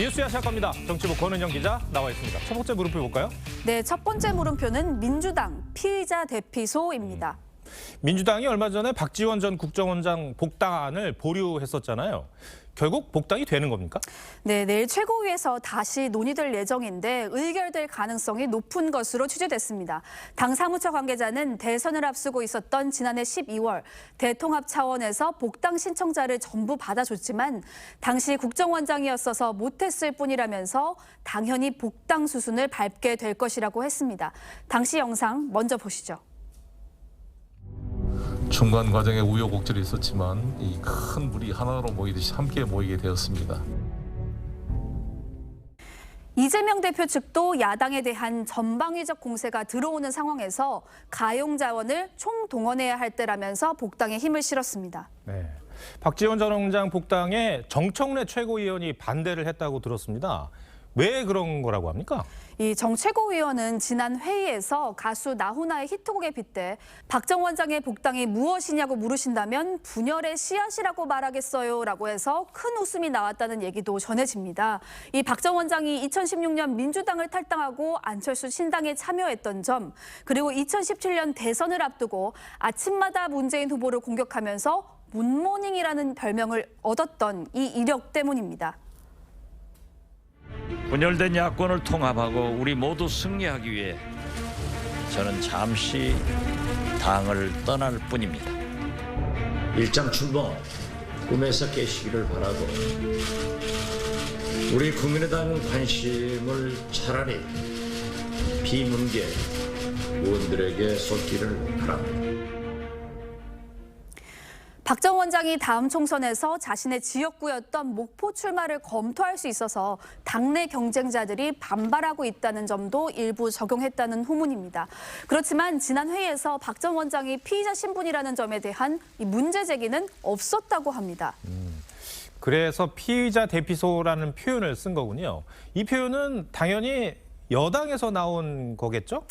뉴스야 시작합니다. 정치부 권은영 기자 나와 있습니다. 첫 번째 물음표 볼까요? 네, 첫 번째 물음표는 민주당 피의자 대피소입니다. 민주당이 얼마 전에 박지원 전 국정원장 복당안을 보류했었잖아요. 결국 복당이 되는 겁니까? 네, 내일 최고위에서 다시 논의될 예정인데 의결될 가능성이 높은 것으로 추정됐습니다. 당 사무처 관계자는 대선을 앞두고 있었던 지난해 12월 대통합 차원에서 복당 신청자를 전부 받아줬지만 당시 국정원장이었어서 못했을 뿐이라면서 당연히 복당 수순을 밟게 될 것이라고 했습니다. 당시 영상 먼저 보시죠. 중간 과정에 우여곡절이 있었지만 이 큰 물이 하나로 모이듯이 함께 모이게 되었습니다. 이재명 대표 측도 야당에 대한 전방위적 공세가 들어오는 상황에서 가용 자원을 총동원해야 할 때라면서 복당에 힘을 실었습니다. 네. 박지원 전 원장 복당에 정청래 최고위원이 반대를 했다고 들었습니다. 왜 그런 거라고 합니까? 이 정 최고위원은 지난 회의에서 가수 나훈아의 히트곡에 빗대 박 전 원장의 복당이 무엇이냐고 물으신다면 분열의 씨앗이라고 말하겠어요라고 해서 큰 웃음이 나왔다는 얘기도 전해집니다. 이 박 전 원장이 2016년 민주당을 탈당하고 안철수 신당에 참여했던 점, 그리고 2017년 대선을 앞두고 아침마다 문재인 후보를 공격하면서 문모닝이라는 별명을 얻었던 이 이력 때문입니다. 분열된 야권을 통합하고 우리 모두 승리하기 위해 저는 잠시 당을 떠날 뿐입니다. 일장 출범 꿈에서 깨시기를 바라고 우리 국민의당 관심을 차라리 비문계 의원들에게 쏟기를 바랍니다. 박 전 원장이 다음 총선에서 자신의 지역구였던 목포 출마를 검토할 수 있어서 당내 경쟁자들이 반발하고 있다는 점도 일부 적용했다는 후문입니다. 그렇지만 지난 회의에서 박 전 원장이 피의자 신분이라는 점에 대한 이 문제 제기는 없었다고 합니다. 그래서 피의자 대피소라는 표현을 쓴 거군요. 이 표현은 당연히 여당에서 나온 거겠죠?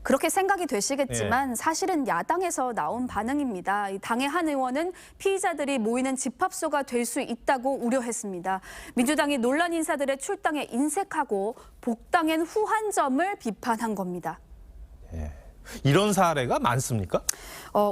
그렇게 생각이 되시겠지만 사실은 야당에서 나온 반응입니다. 당의 한 의원은 피의자들이 모이는 집합소가 될 수 있다고 우려했습니다. 민주당이 논란 인사들의 출당에 인색하고 복당엔 후한 점을 비판한 겁니다. 이런 사례가 많습니까?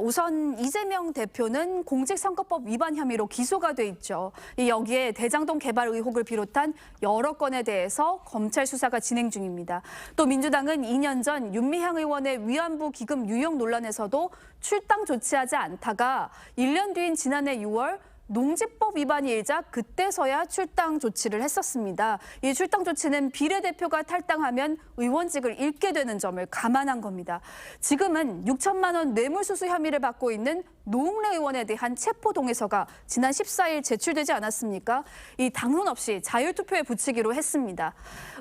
우선 이재명 대표는 공직선거법 위반 혐의로 기소가 돼 있죠. 여기에 대장동 개발 의혹을 비롯한 여러 건에 대해서 검찰 수사가 진행 중입니다. 또 민주당은 2년 전 윤미향 의원의 위안부 기금 유용 논란에서도 출당 조치하지 않다가 1년 뒤인 지난해 6월 농지법 위반이일자 그때서야 출당 조치를 했었습니다. 이 출당 조치는 비례대표가 탈당하면 의원직을 잃게 되는 점을 감안한 겁니다. 지금은 6천만 원 뇌물수수 혐의를 받고 있는 노웅래 의원에 대한 체포동의서가 지난 14일 제출되지 않았습니까? 이 당론 없이 자율투표에 붙이기로 했습니다.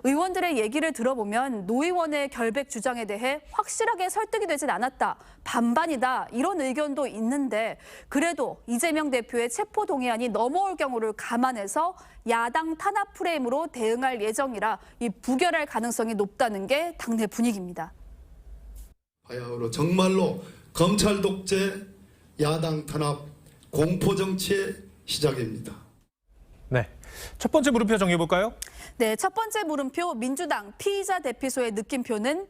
의원들의 얘기를 들어보면 노 의원의 결백 주장에 대해 확실하게 설득이 되진 않았다, 반반이다 이런 의견도 있는데 그래도 이재명 대표의 체포동의안이 넘어올 경우를 감안해서 야당 탄압 프레임으로 대응할 예정이라 이 부결할 가능성이 높다는 게 당내 분위기입니다. 바야흐로 정말로 검찰 독재, 야당 탄압, 공포 정치의 시작입니다. 네. 첫 번째 물음표 정해볼까요? 네, 첫 번째 물음표 민주당 피의자 대피소의 느낌표는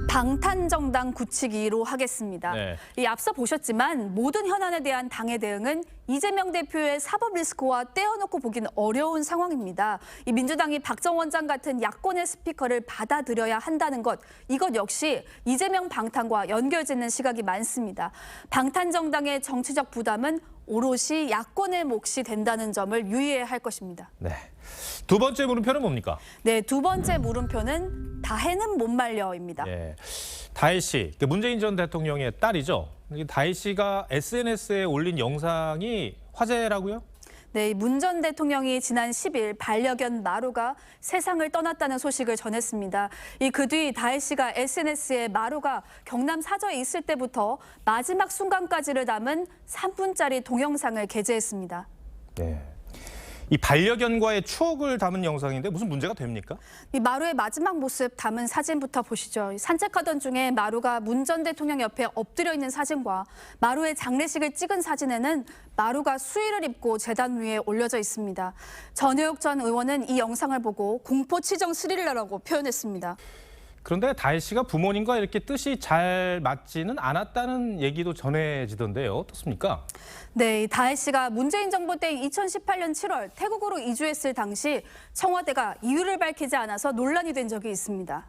방탄정당 굳히기로 하겠습니다. 네. 앞서 보셨지만 모든 현안에 대한 당의 대응은 이재명 대표의 사법 리스크와 떼어놓고 보기는 어려운 상황입니다. 이 민주당이 박 전 원장 같은 야권의 스피커를 받아들여야 한다는 것, 이것 역시 이재명 방탄과 연결짓는 시각이 많습니다. 방탄정당의 정치적 부담은 오롯이 야권의 몫이 된다는 점을 유의해야 할 것입니다. 네. 두 번째 물음표는 뭡니까? 네, 두 번째 물음표는 다해는 못 말려입니다. 예. 다혜 씨, 문재인 전 대통령의 딸이죠. 다혜 씨가 SNS에 올린 영상이 화제라고요? 네, 문 전 대통령이 지난 10일 반려견 마루가 세상을 떠났다는 소식을 전했습니다. 그 뒤 다혜 씨가 SNS에 마루가 경남 사저에 있을 때부터 마지막 순간까지를 담은 3분짜리 동영상을 게재했습니다. 네. 이 반려견과의 추억을 담은 영상인데 무슨 문제가 됩니까? 이 마루의 마지막 모습 담은 사진부터 보시죠. 산책하던 중에 마루가 문 전 대통령 옆에 엎드려 있는 사진과 마루의 장례식을 찍은 사진에는 마루가 수의를 입고 재단 위에 올려져 있습니다. 전효혁 전 의원은 이 영상을 보고 공포치정 스릴러라고 표현했습니다. 그런데 다혜 씨가 부모님과 이렇게 뜻이 잘 맞지는 않았다는 얘기도 전해지던데요. 어떻습니까? 네, 다혜 씨가 문재인 정부 때 2018년 7월 태국으로 이주했을 당시 청와대가 이유를 밝히지 않아서 논란이 된 적이 있습니다.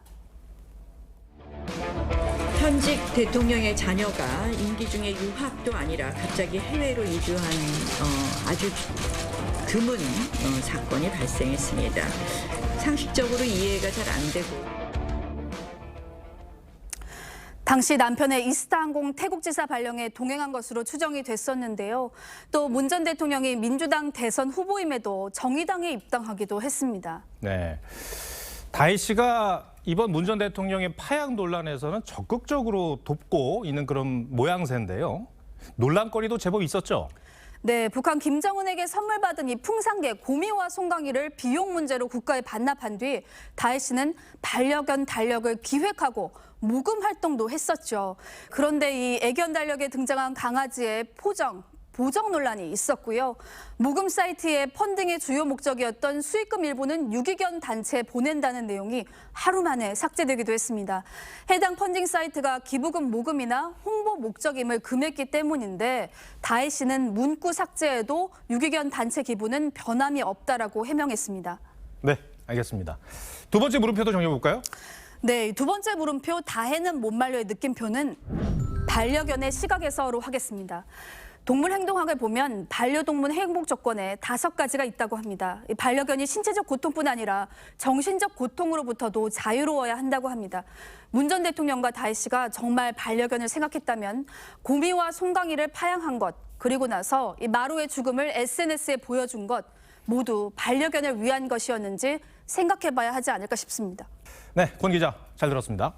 현직 대통령의 자녀가 임기 중에 유학도 아니라 갑자기 해외로 이주한 아주 드문 사건이 발생했습니다. 상식적으로 이해가 잘 안 되고. 당시 남편의 이스타항공 태국지사 발령에 동행한 것으로 추정이 됐었는데요. 또 문 전 대통령이 민주당 대선 후보임에도 정의당에 입당하기도 했습니다. 네. 다혜 씨가 이번 문 전 대통령의 파양 논란에서는 적극적으로 돕고 있는 그런 모양새인데요. 논란거리도 제법 있었죠. 네, 북한 김정은에게 선물 받은 이 풍산개 고미와 송강이를 비용 문제로 국가에 반납한 뒤 다혜 씨는 반려견 달력을 기획하고 모금 활동도 했었죠. 그런데 이 애견 달력에 등장한 강아지의 보정 논란이 있었고요. 모금 사이트의 펀딩의 주요 목적이었던 수익금 일부는 유기견 단체에 보낸다는 내용이 하루 만에 삭제되기도 했습니다. 해당 펀딩 사이트가 기부금 모금이나 홍보 목적임을 금했기 때문인데 다혜 씨는 문구 삭제에도 유기견 단체 기부는 변함이 없다라고 해명했습니다. 네, 알겠습니다. 두 번째 물음표도 정해볼까요? 네, 두 번째 물음표 다혜는 못 말려의 느낌표는 반려견의 시각에서로 하겠습니다. 동물행동학을 보면 반려동물 행복 조건에 5가지가 있다고 합니다. 반려견이 신체적 고통뿐 아니라 정신적 고통으로부터도 자유로워야 한다고 합니다. 문 전 대통령과 다혜 씨가 정말 반려견을 생각했다면 고미와 송강이를 파양한 것, 그리고 나서 이 마루의 죽음을 SNS에 보여준 것 모두 반려견을 위한 것이었는지 생각해봐야 하지 않을까 싶습니다. 네, 권 기자 잘 들었습니다.